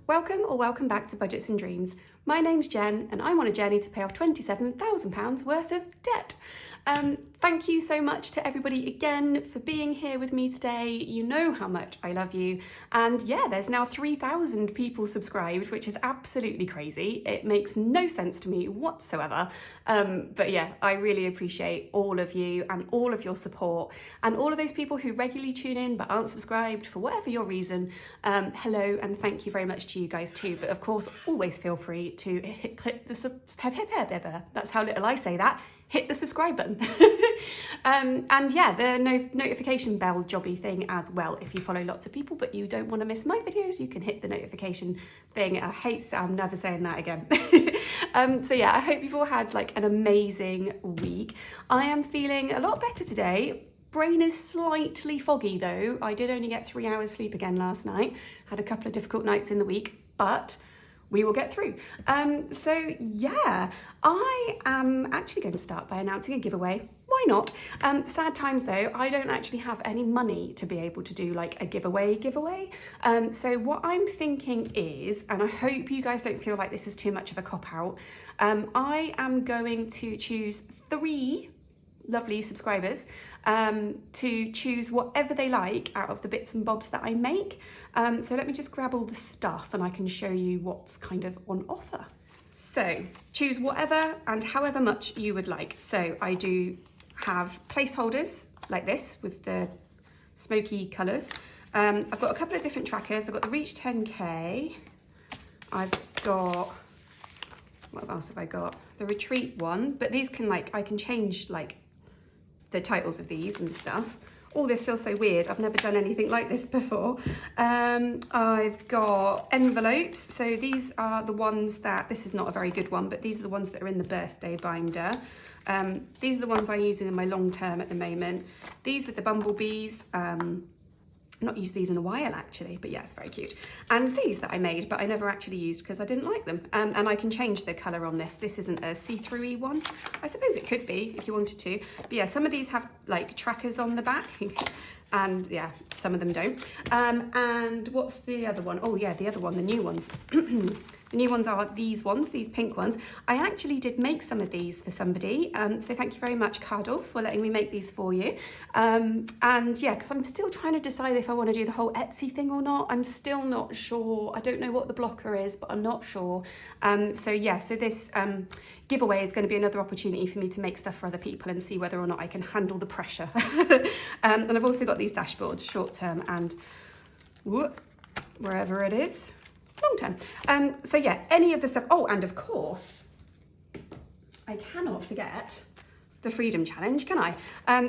Welcome or welcome back to Budgets and Dreams. My name's Jen and I'm on a journey to pay off £27,000 worth of debt. Thank you so much to everybody again for being here with me today. You know how much I love you. And yeah, there's now 3,000 people subscribed, which is absolutely crazy. It makes no sense to me whatsoever. But yeah, I really appreciate all of you and all of your support and all of those people who regularly tune in but aren't subscribed for whatever your reason. Hello and thank you very much to you guys too. But of course, always feel free to click the subscribe. That's how little I say that. Hit the subscribe button. And yeah, the notification bell jobby thing as well. If you follow lots of people but you don't want to miss my videos, you can hit the notification thing. I'm never saying that again. So yeah, I hope you've all had like an amazing week. I am feeling a lot better today. Brain is slightly foggy though. I did only get 3 hours sleep again last night. Had a couple of difficult nights in the week, but we will get through. So yeah, I am actually going to start by announcing a giveaway. Why not? Sad times though, I don't actually have any money to be able to do like a giveaway. So what I'm thinking is, and I hope you guys don't feel like this is too much of a cop-out, I am going to choose 3 lovely subscribers to choose whatever they like out of the bits and bobs that I make. So let me just grab all the stuff and I can show you what's kind of on offer. So choose whatever and however much you would like. So I do have placeholders like this with the smoky colours. I've got a couple of different trackers. I've got the Reach 10K. I've got, what else have I got? The Retreat one, but these can I can change like the titles of these and stuff. All this feels so weird. I've never done anything like this before. I've got envelopes. So these are the ones that, this is not a very good one, but these are the ones that are in the birthday binder. These are the ones I'm using in my long term at the moment. These with the bumblebees. I've not used these in a while actually, but yeah, it's very cute. And these that I made, but I never actually used because I didn't like them. And I can change the colour on this. This isn't a see-through-y one. I suppose it could be if you wanted to. But yeah, some of these have like trackers on the back. And yeah, some of them don't. And what's the other one? Oh yeah, the other one, the new ones. The new ones are these ones, these pink ones. I actually did make some of these for somebody. So thank you very much, Cardle, for letting me make these for you. And yeah, because I'm still trying to decide if I want to do the whole Etsy thing or not. I'm still not sure. I don't know what the blocker is, but I'm not sure. So yeah, so this giveaway is going to be another opportunity for me to make stuff for other people and see whether or not I can handle the pressure. And I've also got these dashboards, short term and wherever it is, long term. So yeah, any of the stuff. Oh, and of course, I cannot forget the Freedom Challenge, can I?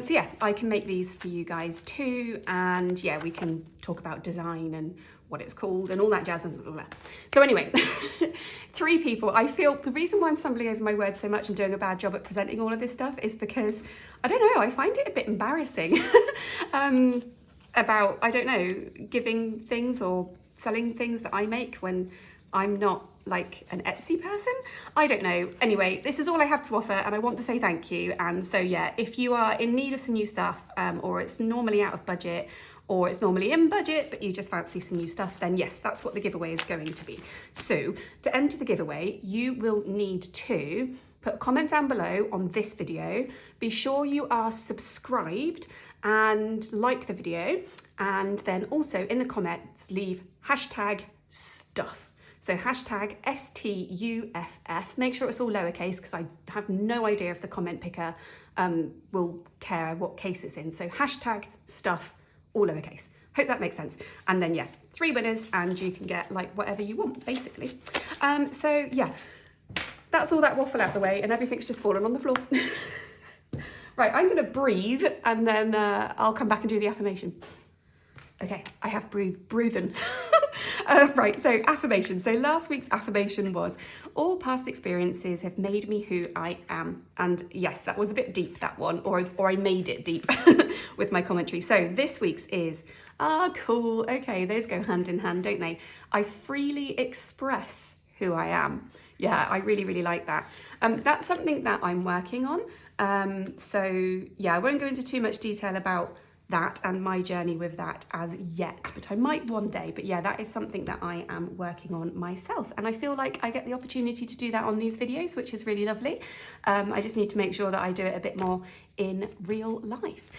So yeah, I can make these for you guys too. And yeah, we can talk about design and what it's called and all that jazz. So anyway, 3 people. I feel the reason why I'm stumbling over my words so much and doing a bad job at presenting all of this stuff is because, I don't know, I find it a bit embarrassing about, I don't know, giving things or selling things that I make when I'm not like an Etsy person. I don't know. Anyway, this is all I have to offer and I want to say thank you. And so yeah, if you are in need of some new stuff or it's normally out of budget or it's normally in budget, but you just fancy some new stuff, then yes, that's what the giveaway is going to be. So to enter the giveaway, you will need to put a comment down below on this video. Be sure you are subscribed and like the video. And then also in the comments, leave #stuff. So #STUFF. Make sure it's all lowercase because I have no idea if the comment picker will care what case it's in. So #stuff, all lowercase. Hope that makes sense. And then yeah, 3 winners and you can get like whatever you want basically. So yeah, that's all that waffle out the way and everything's just fallen on the floor. Right, I'm gonna breathe and then I'll come back and do the affirmation. Okay, I have breathen. Right, so affirmation. So last week's affirmation was, all past experiences have made me who I am. And yes, that was a bit deep, that one, or I made it deep with my commentary. So this week's is, cool. Okay, those go hand in hand, don't they? I freely express who I am. Yeah, I really, really like that. That's something that I'm working on. So yeah, I won't go into too much detail about that and my journey with that as yet, but I might one day. But yeah, that is something that I am working on myself, and I feel like I get the opportunity to do that on these videos, which is really lovely. I just need to make sure that I do it a bit more in real life.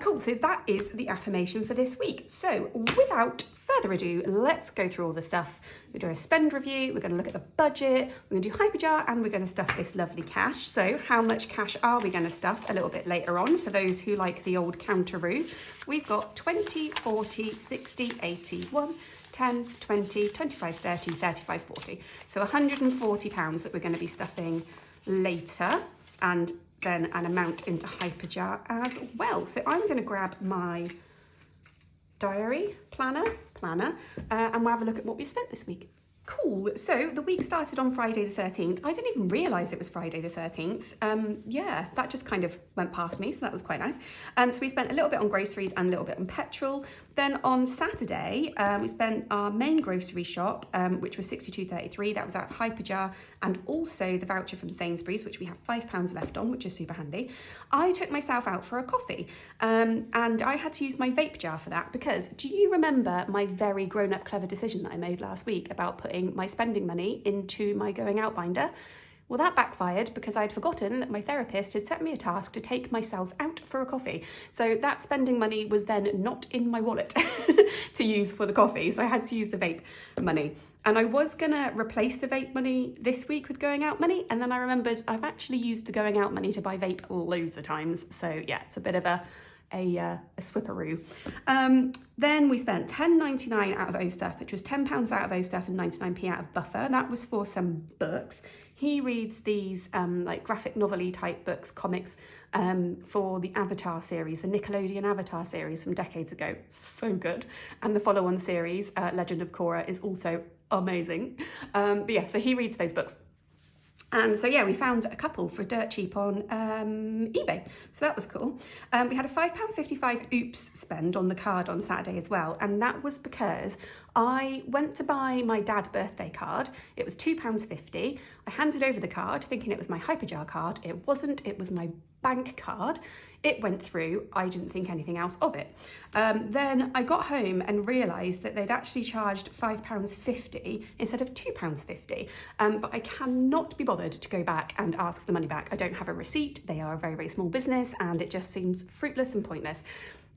Cool, so that is the affirmation for this week. So without further ado, let's go through all the stuff. We're doing a spend review, we're going to look at the budget, we're going to do hyperjar, and we're going to stuff this lovely cash. So how much cash are we going to stuff a little bit later on for those who like the old counteroo? We've got 20, 40, 60, 80, 1, 10, 20, 25, 30, 35, 40. So £140 that we're going to be stuffing later, and then an amount into hyperjar as well. So I'm going to grab my diary planner, and we'll have a look at what we spent this week. Cool, so the week started on Friday the 13th. I didn't even realise it was Friday the 13th. Yeah, that just kind of went past me, so that was quite nice. So we spent a little bit on groceries and a little bit on petrol. Then on Saturday, we spent our main grocery shop, which was £62.33. That was at hyperjar, and also the voucher from Sainsbury's, which we have £5 left on, which is super handy. I took myself out for a coffee, and I had to use my vape jar for that, because do you remember my very grown-up clever decision that I made last week about putting my spending money into my going out binder? Well, that backfired because I'd forgotten that my therapist had set me a task to take myself out for a coffee. So that spending money was then not in my wallet to use for the coffee. So I had to use the vape money. And I was gonna replace the vape money this week with going out money. And then I remembered I've actually used the going out money to buy vape loads of times. So yeah, it's a bit of a swipperoo. Then we spent £10.99 out of O Stuff, which was £10 out of O Stuff and 99p out of Buffer. That was for some books. He reads these like graphic novel-y type books, comics, for the Avatar series, the Nickelodeon Avatar series from decades ago. So good. And the follow-on series, Legend of Korra, is also amazing. But yeah, so he reads those books. And so yeah, we found a couple for dirt cheap on eBay, so that was cool. We had a £5.55 oops spend on the card on Saturday as well, and that was because I went to buy my dad's birthday card. It was £2.50. I handed over the card thinking it was my hyperjar card. It wasn't, it was my bank card. It went through, I didn't think anything else of it. Then I got home and realised that they'd actually charged £5.50 instead of £2.50. But I cannot be bothered to go back and ask the money back. I don't have a receipt. They are a very, very small business, and it just seems fruitless and pointless.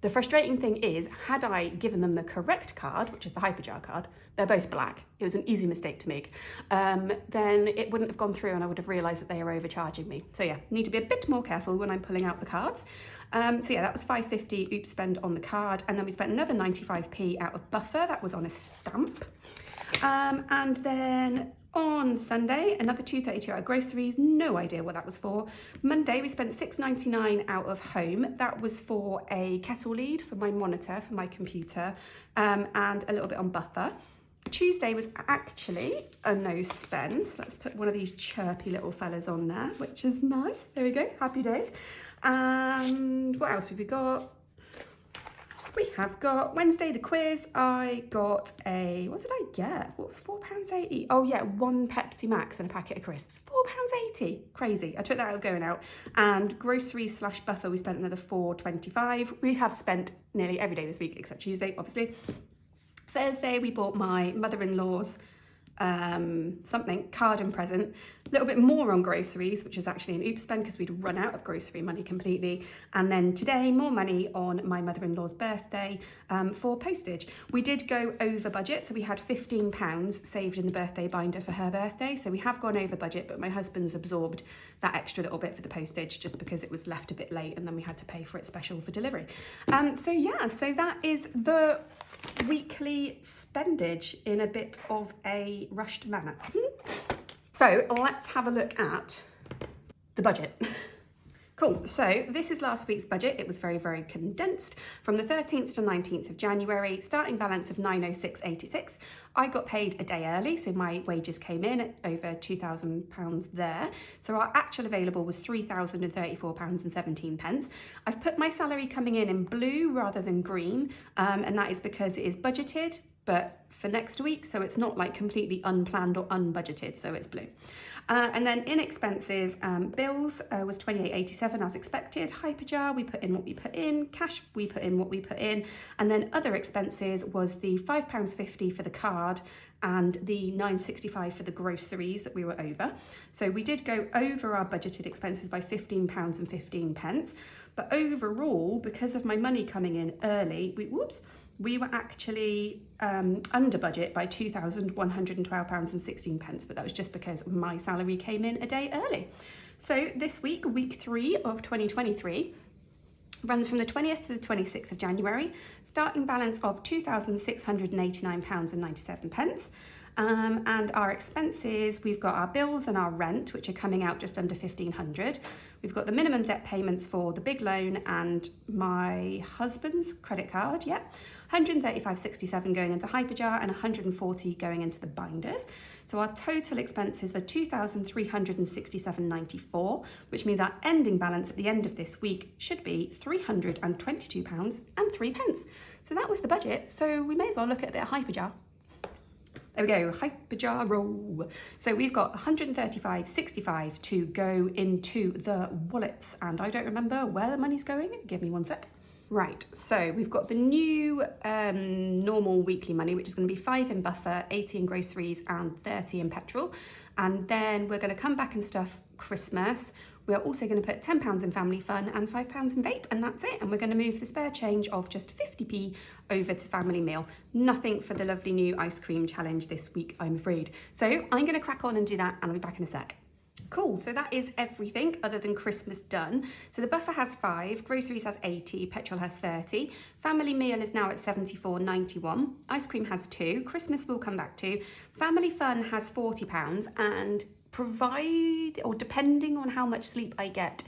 The frustrating thing is, had I given them the correct card, which is the hyperjar card, they're both black, it was an easy mistake to make, then it wouldn't have gone through and I would have realised that they are overcharging me. So yeah, need to be a bit more careful when I'm pulling out the cards. So yeah, that was £5.50 oops spend on the card, and then we spent another 95p out of Buffer. That was on a stamp. And then on Sunday, another £2.32 out of groceries, no idea what that was for. Monday, we spent £6.99 out of Home. That was for a kettle lead for my monitor, for my computer, and a little bit on Buffer. Tuesday was actually a no spend. So let's put one of these chirpy little fellas on there, which is nice. There we go, happy days. And what else have we got? We have got Wednesday, the quiz. I got a, what did I get? What was £4.80? Oh yeah, 1 Pepsi Max and a packet of crisps. £4.80, crazy. I took that out going out. And groceries / Buffer, we spent another £4.25. We have spent nearly every day this week except Tuesday, obviously. Thursday, we bought my mother-in-law's something, card and present. A little bit more on groceries, which was actually an oops spend because we'd run out of grocery money completely. And then today, more money on my mother-in-law's birthday for postage. We did go over budget, so we had £15 saved in the birthday binder for her birthday. So we have gone over budget, but my husband's absorbed that extra little bit for the postage just because it was left a bit late and then we had to pay for it special for delivery. So yeah, so that is the weekly spendage in a bit of a rushed manner. So let's have a look at the budget. Cool, so this is last week's budget. It was very, very condensed. From the 13th to 19th of January, starting balance of £906.86. I got paid a day early, so my wages came in at over £2,000 there. So our actual available was £3,034.17. I've put my salary coming in blue rather than green, and that is because it is budgeted, but for next week, so it's not like completely unplanned or unbudgeted, so it's blue. And then in expenses, bills was 28.87 as expected. Hyperjar, we put in what we put in. Cash, we put in what we put in. And then other expenses was the £5.50 for the card and the £9.65 for the groceries that we were over. So we did go over our budgeted expenses by £15.15. But overall, because of my money coming in early, we were actually under budget by £2,112.16, but that was just because my salary came in a day early. So this week, week 3 of 2023, runs from the 20th to the 26th of January, starting balance of £2,689.97. And our expenses, we've got our bills and our rent, which are coming out just under £1,500. We've got the minimum debt payments for the big loan and my husband's credit card, £135.67 going into hyperjar and £140 going into the binders. So our total expenses are £2,367.94, which means our ending balance at the end of this week should be £322.03. So that was the budget. So we may as well look at a bit of hyperjar. There we go, hyperjar roll. So we've got 135.65 to go into the wallets, and I don't remember where the money's going. Give me one sec. Right, so we've got the new normal weekly money, which is going to be 5 in buffer, 80 in groceries and 30 in petrol. And then we're going to come back and stuff Christmas. We're also going to put £10 in family fun and £5 in vape, and that's it. And we're going to move the spare change of just 50p over to family meal. Nothing for the lovely new ice cream challenge this week, I'm afraid. So I'm going to crack on and do that, and I'll be back in a sec. Cool, so that is everything other than Christmas done. So the buffer has 5, groceries has 80, petrol has 30, family meal is now at 74.91, ice cream has 2, Christmas we'll come back to, family fun has £40, and depending on how much sleep I get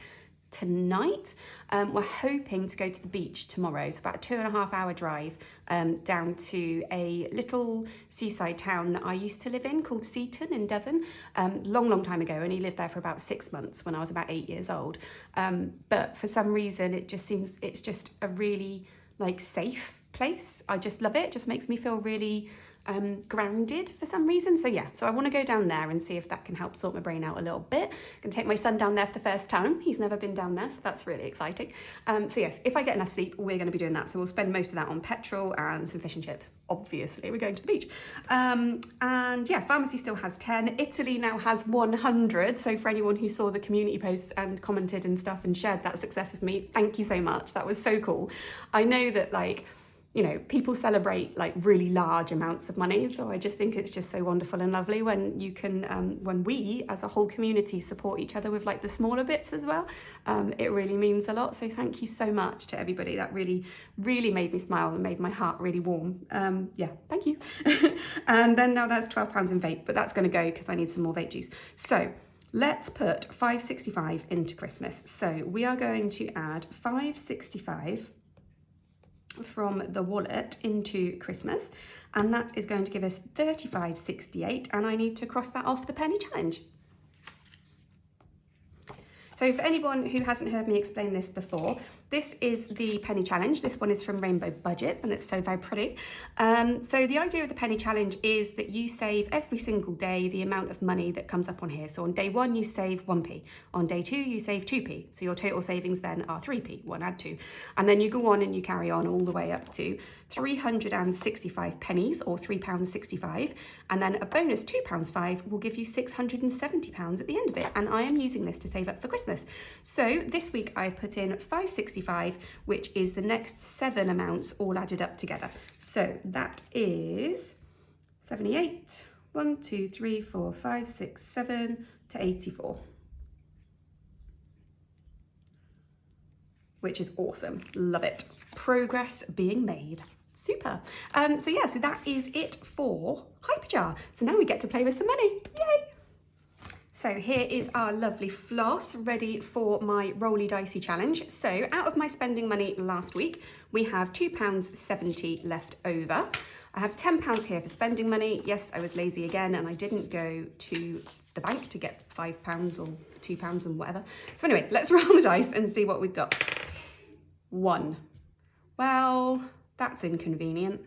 tonight, we're hoping to go to the beach tomorrow. It's about a 2.5 hour drive down to a little seaside town that I used to live in called Seaton in Devon. Long time ago, and he lived there for about 6 months when I was about 8 years old. But for some reason, it's just a really safe place. I just love it. It just makes me feel really grounded for some reason. So I want to go down there and see if that can help sort my brain out a little bit. I'm going to take my son down there for the first time. He's never been down there, so that's really exciting. So yes, if I get enough sleep, we're going to be doing that. So we'll spend most of that on petrol and some fish and chips. Obviously, we're going to the beach. And pharmacy still has 10. Italy now has 100. So for anyone who saw the community posts and commented and stuff and shared that success with me, thank you so much. That was so cool. I know that people celebrate really large amounts of money. So I just think it's just so wonderful and lovely when you can, when we as a whole community support each other with the smaller bits as well. It really means a lot. So thank you so much to everybody. That really, really made me smile and made my heart really warm. Thank you. And then now that's £12 in vape, but that's going to go because I need some more vape juice. So let's put £5.65 into Christmas. So we are going to add £5.65 from the wallet into Christmas, and that is going to give us £35.68, and I need to cross that off the penny challenge. So for anyone who hasn't heard me explain this before, this is the penny challenge. This one is from Rainbow Budget, and it's so very pretty. So the idea of the penny challenge is that you save every single day the amount of money that comes up on here. So on day 1, you save 1p. On day 2, you save 2p. So your total savings then are 3p, 1 add 2. And then you go on and you carry on all the way up to 365 pennies, or £3.65. And then a bonus £2.5 will give you £670 at the end of it. And I am using this to save up for Christmas. So this week I've put in £5.65, which is the next 7 amounts all added up together. So that is 78, 1, 2, 3, 4, 5, 6, 7 to 84. Which is awesome. Love it. Progress being made. Super. So that is it for hyperjar. So now we get to play with some money. Yay! So here is our lovely floss ready for my Rolly Dicey challenge. So out of my spending money last week, we have £2.70 left over. I have £10 here for spending money. Yes, I was lazy again and I didn't go to the bank to get £5 or £2 and whatever. So anyway, let's roll the dice and see what we've got. 1. Well, that's inconvenient.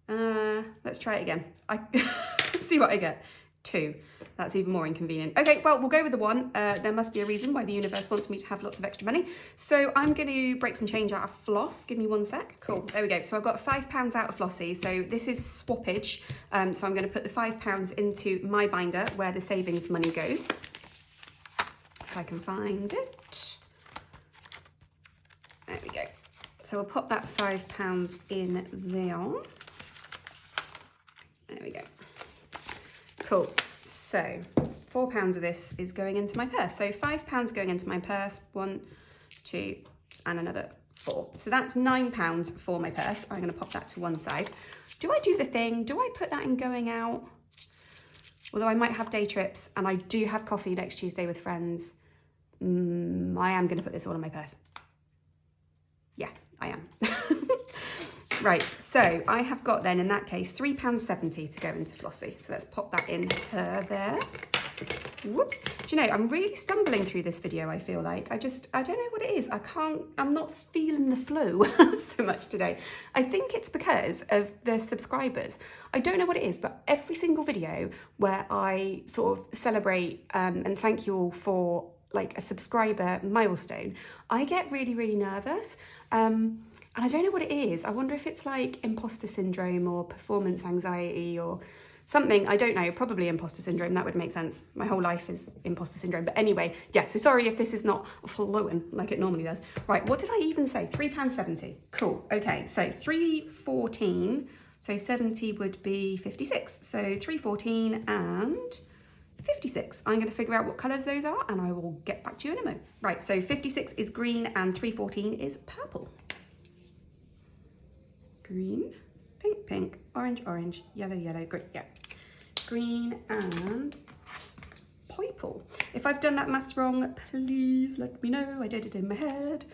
Let's try it again. See what I get. 2. That's even more inconvenient. Okay, well, we'll go with the 1. There must be a reason why the universe wants me to have lots of extra money. So I'm going to break some change out of floss. Give me 1 sec. Cool, there we go. So I've got £5 out of Flossie. So this is swappage. So I'm going to put the £5 into my binder where the savings money goes. If I can find it. There we go. So we'll pop that £5 in there. There we go. Cool. So £4 of this is going into my purse. So £5 going into my purse. 1, 2, and another 4. So that's £9 for my purse. I'm going to pop that to one side. Do I do the thing? Do I put that in going out? Although I might have day trips and I do have coffee next Tuesday with friends. I am going to put this all in my purse. Yeah, I am. Right, so I have got then in that case £3.70 to go into Flossie. So let's pop that in there. Whoops. Do you know, I'm really stumbling through this video, I feel like. I don't know what it is. I'm not feeling the flow so much today. I think it's because of the subscribers. I don't know what it is, but every single video where I sort of celebrate and thank you all for like a subscriber milestone, I get really, really nervous. And I don't know what it is. I wonder if it's like imposter syndrome or performance anxiety or something. I don't know, probably imposter syndrome. That would make sense. My whole life is imposter syndrome. But anyway, yeah, so sorry if this is not flowing like it normally does. Right, what did I even say? £3.70. Cool. Okay, so 3.14. So 70 would be 56. So 3.14 and 56. I'm going to figure out what colours those are and I will get back to you in a moment. Right, so 56 is green and 3.14 is purple. Green, pink, pink, orange, orange, yellow, yellow, green, yeah. Green and purple. If I've done that maths wrong, please let me know. I did it in my head.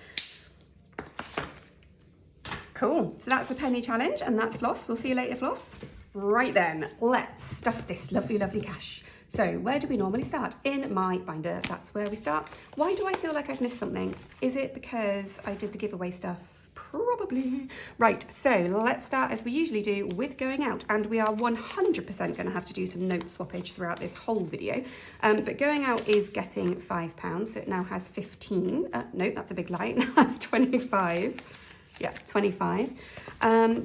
Cool, so that's the penny challenge and that's Floss. We'll see you later, Floss. Right then, let's stuff this lovely, lovely cash. So where do we normally start? In my binder, that's where we start. Why do I feel like I've missed something? Is it because I did the giveaway stuff? Probably. Right, so let's start as we usually do with going out, and we are 100% going to have to do some note swappage throughout this whole video. But going out is getting £5, so it now has 15. No, that's a big lie. It now has 25. Yeah, 25.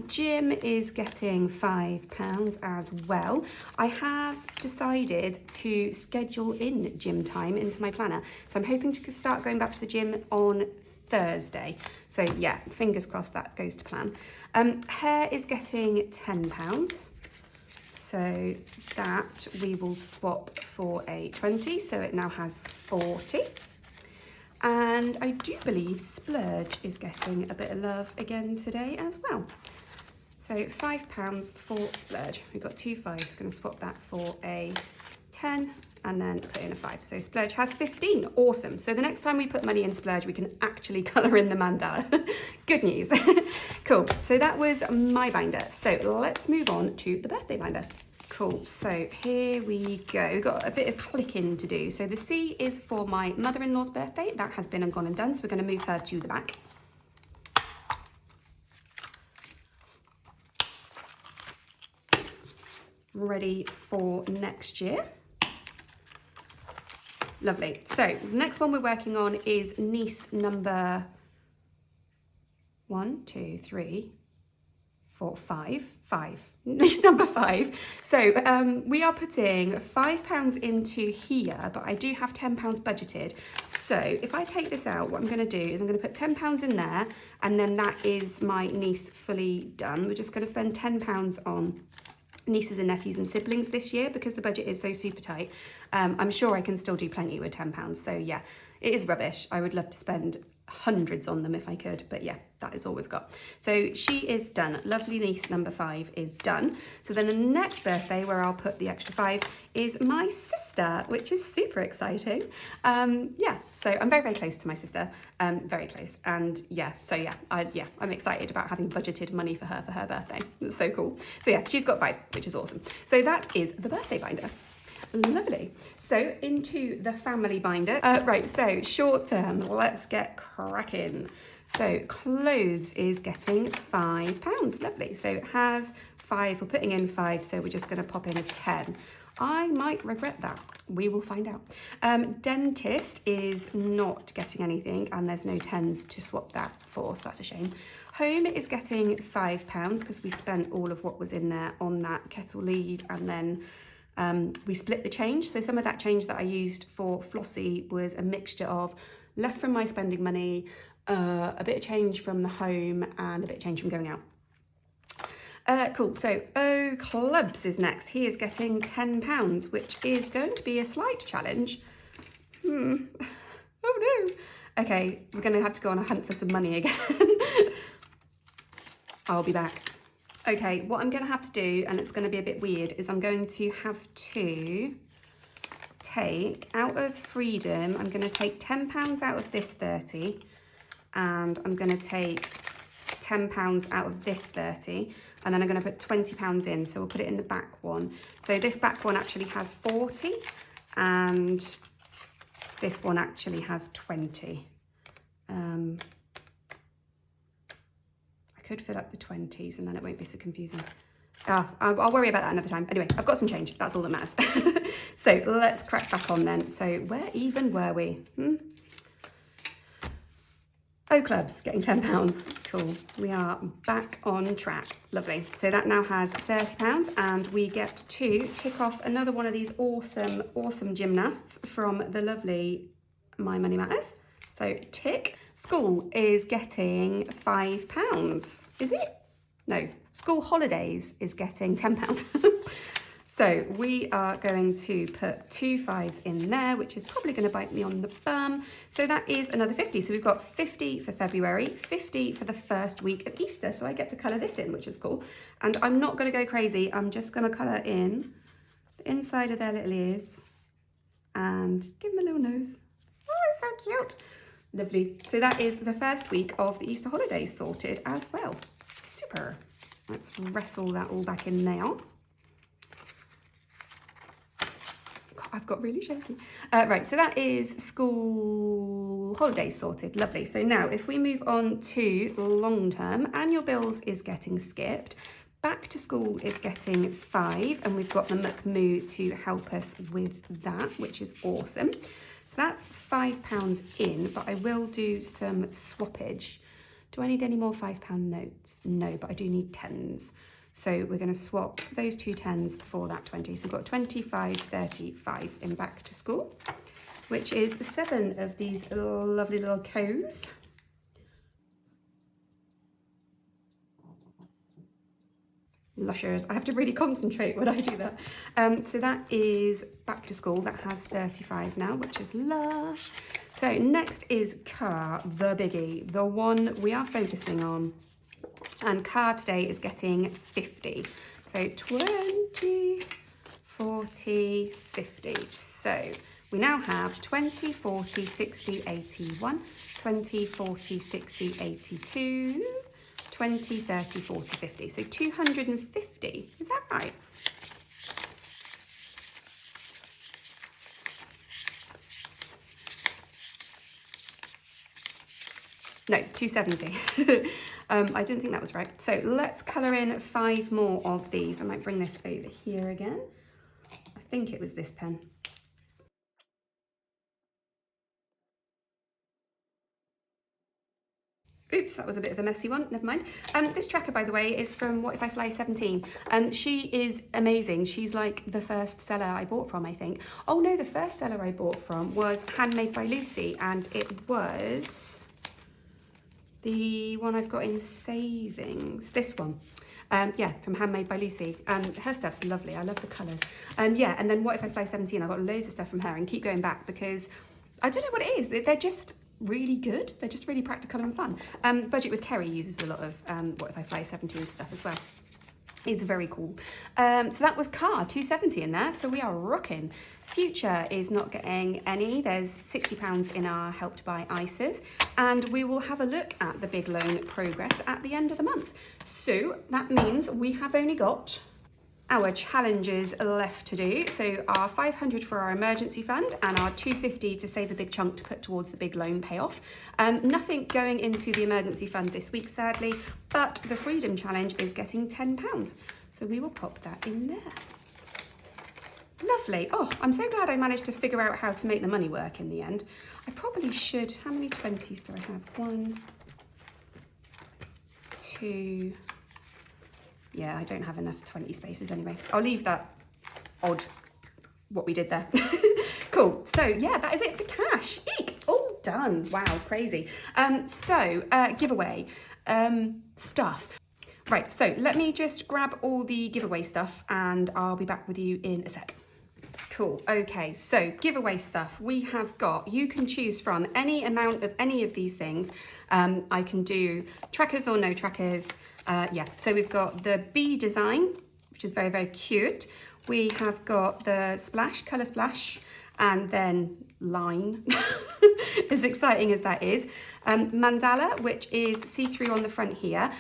Gym is getting £5 as well. I have decided to schedule in gym time into my planner, so I'm hoping to start going back to the gym on Thursday. So yeah, fingers crossed that goes to plan. Hair is getting £10. So that we will swap for a 20. So it now has 40. And I do believe Splurge is getting a bit of love again today as well. So £5 for Splurge. We've got 2 5s, going to swap that for a 10 and then put in a 5. So Splurge has 15, awesome. So the next time we put money in Splurge, we can actually colour in the mandala. Good news. Cool, so that was my binder. So let's move on to the birthday binder. Cool, so here we go. We've got a bit of clicking to do. So the C is for my mother-in-law's birthday. That has been and gone and done, so we're going to move her to the back. Ready for next year. Lovely. So next one we're working on is niece number 1, 2, 3, 4, 5. Niece number 5. So we are putting £5 into here, but I do have £10 budgeted. So if I take this out, what I'm going to do is I'm going to put £10 in there, and then that is my niece fully done. We're just going to spend £10 on nieces and nephews and siblings this year because the budget is so super tight. I'm sure I can still do plenty with £10. So yeah, it is rubbish. I would love to spend hundreds on them if I could, but yeah, that is all we've got. So she is done. Lovely niece number 5 is done. So then the next birthday where I'll put the extra 5 is my sister, which is super exciting. Yeah, so I'm very, very close to my sister, very close. And yeah, so yeah, I'm excited about having budgeted money for her birthday. It's so cool. So yeah, she's got 5, which is awesome. So that is the birthday binder. Lovely. So into the family binder. Right, so short term, let's get cracking. So clothes is getting £5. Lovely. So it has 5, we're putting in 5, so we're just going to pop in a 10. I might regret that. We will find out. Dentist is not getting anything, and there's no 10s to swap that for, so that's a shame. Home is getting £5 because we spent all of what was in there on that kettle lead, and then we split the change. So some of that change that I used for Flossie was a mixture of left from my spending money, a bit of change from the home, and a bit of change from going out. Cool, so Clubs is next. He is getting £10, which is going to be a slight challenge. Oh no. Okay, we're going to have to go on a hunt for some money again. I'll be back. Okay, what I'm going to have to do, and it's going to be a bit weird, is I'm going to have to take, out of Freedom, I'm going to take £10 out of this 30, and I'm going to take £10 out of this 30, and then I'm going to put £20 in, so we'll put it in the back one. So this back one actually has 40, and this one actually has 20. I could fill up the 20s and then it won't be so confusing. I'll worry about that another time. Anyway, I've got some change, that's all that matters. So let's crack back on then. So where even were we? Clubs getting £10. Cool. We are back on track. Lovely. So that now has £30, and we get to tick off another one of these awesome gymnasts from the lovely My Money Matters. So tick. School is getting £5. Is it? No. School Holidays is getting £10. So we are going to put 2 5s in there, which is probably going to bite me on the bum. So that is another 50. So we've got 50 for February, 50 for the first week of Easter. So I get to colour this in, which is cool. And I'm not going to go crazy. I'm just going to colour in the inside of their little ears and give them a little nose. Oh, it's so cute. Lovely. So that is the first week of the Easter holidays sorted as well. Super. Let's wrestle that all back in now. I've got really shaky. Right, so that is school holidays sorted. Lovely. So now if we move on to long term, annual bills is getting skipped. Back to school is getting 5, and we've got the McMoo to help us with that, which is awesome. So that's £5 in, but I will do some swappage. Do I need any more £5 notes? No, but I do need 10s. So we're going to swap those 2 10s for that 20. So we've got 25, 35 in back to school, which is 7 of these lovely little cows. Lushers. I have to really concentrate when I do that. So that is back to school. That has 35 now, which is lush. So next is car, the biggie, the one we are focusing on. And car today is getting 50. So 20, 40, 50. So we now have 20, 40, 60, 81, 20, 40, 60, 82, 20, 30, 40, 50. So 250. Is that right? No, 270. I didn't think that was right. So let's colour in 5 more of these. I might bring this over here again. I think it was this pen. Oops, that was a bit of a messy one, never mind. This tracker, by the way, is from What If I Fly 17. She is amazing. She's like the first seller I bought from, I think. Oh no, the first seller I bought from was Handmade by Lucy, and it was the one I've got in savings, this one. Yeah, from Handmade by Lucy. Her stuff's lovely, I love the colours. Yeah, and then What If I Fly 17, I got loads of stuff from her and keep going back because I don't know what it is. They're just really good. They're just really practical and fun. Budget with Kerry uses a lot of What If I Fly 17 stuff as well. It's very cool. So that was car, 270 in there. So we are rocking. Future is not getting any. There's £60 in our Help to Buy ISAs. And we will have a look at the big loan progress at the end of the month. So that means we have only got our challenges left to do. So our 500 for our emergency fund and our 250 to save a big chunk to put towards the big loan payoff. Nothing going into the emergency fund this week, sadly, but the Freedom Challenge is getting £10. So we will pop that in there. Lovely. Oh, I'm so glad I managed to figure out how to make the money work in the end. I probably should, how many 20s do I have? 1, 2, yeah, I don't have enough 20 spaces anyway. I'll leave that odd, what we did there. Cool, so yeah, that is it for cash. Eek, all done. Wow, crazy. Giveaway stuff. Right, so let me just grab all the giveaway stuff and I'll be back with you in a sec. Cool, okay, so giveaway stuff. We have got, you can choose from any amount of any of these things. I can do trackers or no trackers. Yeah, so we've got the bee design, which is very, very cute. We have got the splash, colour splash, and then line, as exciting as that is. Mandala, which is see-through on the front here.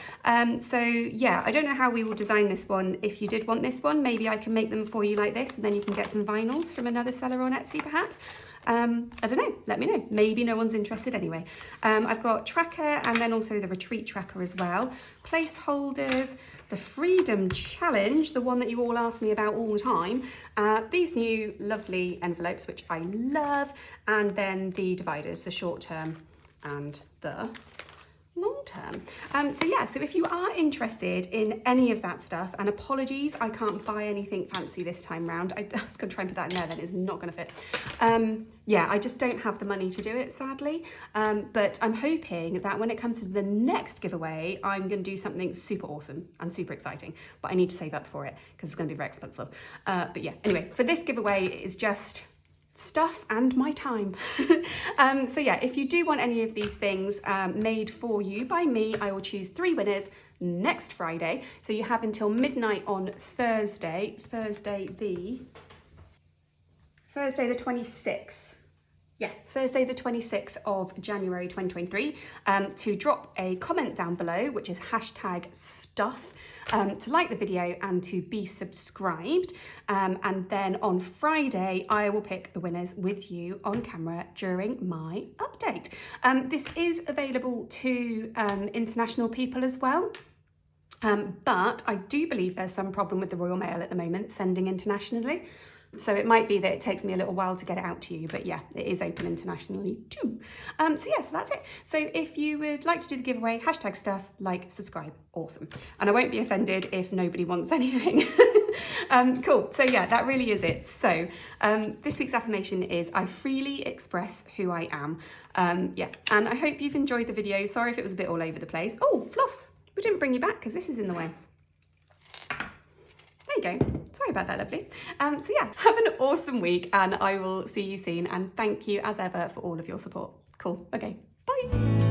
So yeah, I don't know how we will design this one. If you did want this one, maybe I can make them for you like this, and then you can get some vinyls from another seller on Etsy perhaps. I don't know, let me know. Maybe no one's interested anyway. I've got tracker and then also the retreat tracker as well. Placeholders, the Freedom Challenge, the one that you all ask me about all the time. These new lovely envelopes, which I love. And then the dividers, the short term and the long term. So yeah, so if you are interested in any of that stuff, and apologies, I can't buy anything fancy this time round. I was going to try and put that in there, then it's not going to fit. Yeah, I just don't have the money to do it, sadly. But I'm hoping that when it comes to the next giveaway, I'm going to do something super awesome and super exciting. But I need to save up for it because it's going to be very expensive. But yeah, anyway, for this giveaway, it's just stuff and my time. So yeah, if you do want any of these things made for you by me, I will choose 3 winners next Friday. So you have until midnight on Thursday the 26th. Yeah, Thursday the 26th of January 2023, to drop a comment down below, which is #stuff, to like the video and to be subscribed. And then on Friday, I will pick the winners with you on camera during my update. This is available to international people as well. But I do believe there's some problem with the Royal Mail at the moment, sending internationally. So it might be that it takes me a little while to get it out to you, but yeah, it is open internationally too. So yeah, so that's it. So if you would like to do the giveaway, #stuff, like, subscribe, awesome. And I won't be offended if nobody wants anything. Cool, so yeah, that really is it. So this week's affirmation is, I freely express who I am. Yeah, and I hope you've enjoyed the video. Sorry if it was a bit all over the place. Oh, floss, we didn't bring you back because this is in the way. There you go. Sorry about that, lovely. So yeah, have an awesome week and I will see you soon. And thank you as ever for all of your support. Cool. Okay, bye.